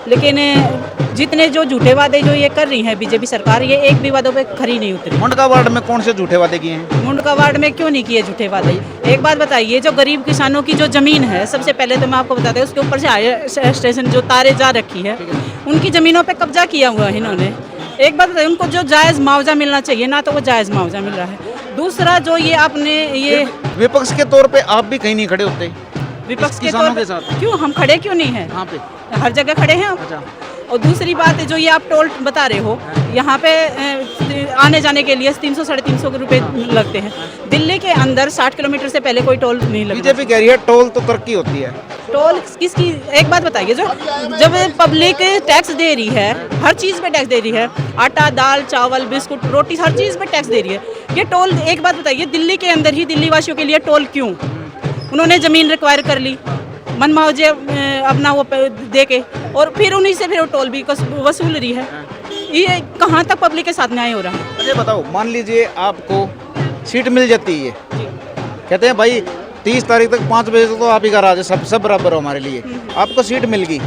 लेकिन जितने जो झूठे वादे जो ये कर रही है बीजेपी सरकार, ये एक भी वादों पे खरी नहीं उतरी। मुंडका वार्ड में कौन से झूठे वादे किए हैं? मुंडका वार्ड में क्यों नहीं किए झूठे वादे? एक बात बताइए, जो गरीब किसानों की जो जमीन है, सबसे पहले तो मैं आपको बता दें, उसके ऊपर से हायर स्टेशन जो तारे जा रखी है, उनकी जमीनों पे कब्जा किया हुआ है इन्होंने। एक बात बताइए, उनको जो जायज़ मुआवजा मिलना चाहिए ना, तो वो जायज़ मुआवजा मिल रहा है। दूसरा जो ये आपने ये विपक्ष के तौर पे आप भी कहीं नहीं खड़े होते विपक्ष के किसानों तौर के साथ? क्यों हम खड़े क्यों नहीं हैं? कहाँ पे? हर जगह खड़े हैं हम। अच्छा। और दूसरी बात है, जो ये आप टोल बता रहे हो, यहाँ पे आने जाने के लिए 300 साढ़े 300 रुपए लगते हैं। दिल्ली के अंदर 60 किलोमीटर से पहले कोई टोल नहीं लगता। बीजेपी कह रही है टोल तो तरक्की होती है। टोल किसकी? एक बात बताइए, जो जब पब्लिक टैक्स दे रही है, हर चीज़ पे टैक्स दे रही है, आटा दाल चावल बिस्कुट रोटी हर चीज़ पे टैक्स दे रही है, ये टोल, एक बात बताइए, दिल्ली के अंदर ही दिल्ली वासियों के लिए टोल क्यों? उन्होंने ज़मीन रिक्वायर कर ली मनमावजे अपना वो दे के, और फिर उन्हीं से फिर टोल भी वसूल रही है। ये कहाँ तक पब्लिक के साथ न्याय हो रहा है? अरे बताओ, मान लीजिए आपको सीट मिल जाती है, कहते हैं भाई 30 तारीख तक 5 बजे तक तो आप ही का राज है, सब बराबर हो हमारे लिए। आपको सीट मिल गई,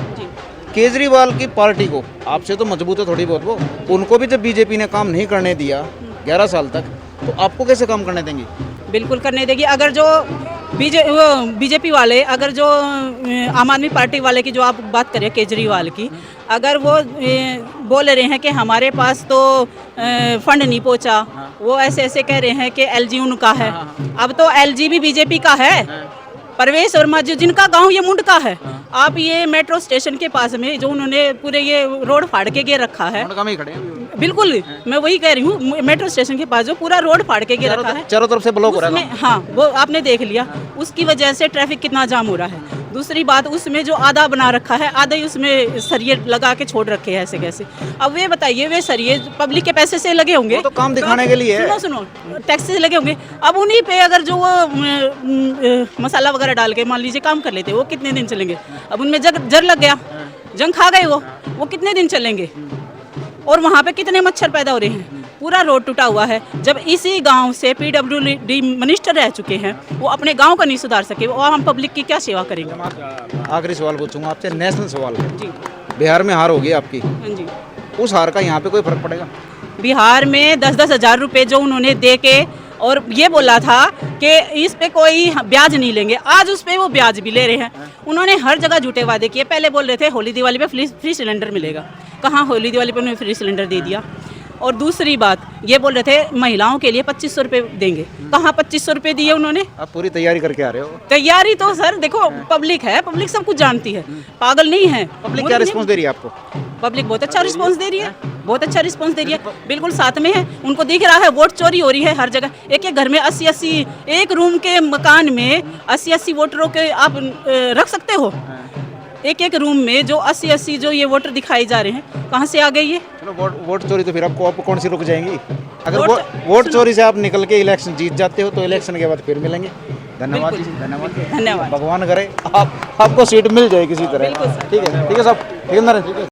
केजरीवाल की पार्टी को आपसे तो मजबूत है थोड़ी बहुत, वो उनको भी जब बीजेपी ने काम नहीं करने दिया 11 साल तक, तो आपको कैसे काम करने देंगे? बिल्कुल करने देगी। अगर जो बीजेपी वाले, अगर जो आम आदमी पार्टी वाले की जो आप बात करें केजरीवाल की, अगर वो बोल रहे हैं कि हमारे पास तो फंड नहीं पहुंचा, वो ऐसे ऐसे कह रहे हैं कि एलजी उनका है। अब तो एलजी भी बीजेपी का है। परवेश वर्मा जो जिनका गांव ये मुंडका है, आप ये मेट्रो स्टेशन के पास में जो उन्होंने पूरे ये रोड फाड़ के गे रखा है, मुंडका में ही खड़े हैं। बिल्कुल मैं वही कह रही हूँ, मेट्रो स्टेशन के पास जो पूरा रोड फाड़ के गे रखा है, चारों तरफ से ब्लॉक हो रहा है। हाँ, वो आपने देख लिया, उसकी वजह से ट्रैफिक कितना जाम हो रहा है। दूसरी बात, उसमें जो आधा बना रखा है, आधा ही उसमें सरिये लगा के छोड़ रखे हैं ऐसे कैसे। अब वे बताइए, वे सरिये पब्लिक के पैसे से लगे होंगे, वो तो काम दिखाने के लिए है। सुनो टैक्स से लगे होंगे। अब उन्हीं पे अगर जो वो मसाला वगैरह डाल के मान लीजिए काम कर लेते, वो कितने दिन चलेंगे? अब उनमें जर लग गया, जंग खा गए, वो कितने दिन चलेंगे? और वहाँ पे कितने मच्छर पैदा हो रहे हैं, पूरा रोड टूटा हुआ है। जब इसी गांव से PWD मिनिस्टर रह चुके हैं, वो अपने गांव का नहीं सुधार सके, और हम पब्लिक की क्या सेवा करेंगे? आखिरी सवाल पूछूंगा आपसे, नेशनल सवाल है जी। बिहार में हार होगी आपकी, हाँ जी। उस हार का यहाँ पे कोई फर्क पड़ेगा? बिहार में 10-10 हज़ार रुपये जो उन्होंने दे के और ये बोला था कि इस पे कोई ब्याज नहीं लेंगे, आज उस पे वो ब्याज भी ले रहे हैं। उन्होंने हर जगह झूठे वादे किए। पहले बोल रहे थे होली दिवाली पे फ्री सिलेंडर मिलेगा, कहाँ होली दिवाली पे उन्होंने फ्री सिलेंडर दे दिया। और दूसरी बात, ये बोल रहे थे महिलाओं के लिए 2500 रुपये देंगे, कहाँ 2500 रुपये दिए उन्होंने? आप पूरी तैयारी करके आ रहे हो? तैयारी तो सर देखो, पब्लिक है, पब्लिक सब कुछ जानती है, पागल नहीं है। पब्लिक क्या रिस्पॉन्स दे रही है आपको? पब्लिक बहुत अच्छा रिस्पांस दे रही है, बहुत अच्छा रिस्पांस दे रही है, बिल्कुल साथ में है। उनको दिख रहा है वोट चोरी हो रही है हर जगह। एक घर में 80-80, एक रूम के मकान में 80-80 वोटरों के आप रख सकते हो? एक रूम में जो 80-80 जो ये वोटर दिखाए जा रहे हैं, कहाँ से आ गए ये? चलो वोट चोरी तो फिर आपको कौन सी रुक जाएंगी? अगर वोट चोरी से आप निकल के इलेक्शन जीत जाते हो तो इलेक्शन के बाद फिर मिलेंगे। धन्यवाद जी, धन्यवाद। धन्यवाद। भगवान करे आपको सीट मिल जाए किसी तरह। ठीक है साहब, ठीक है।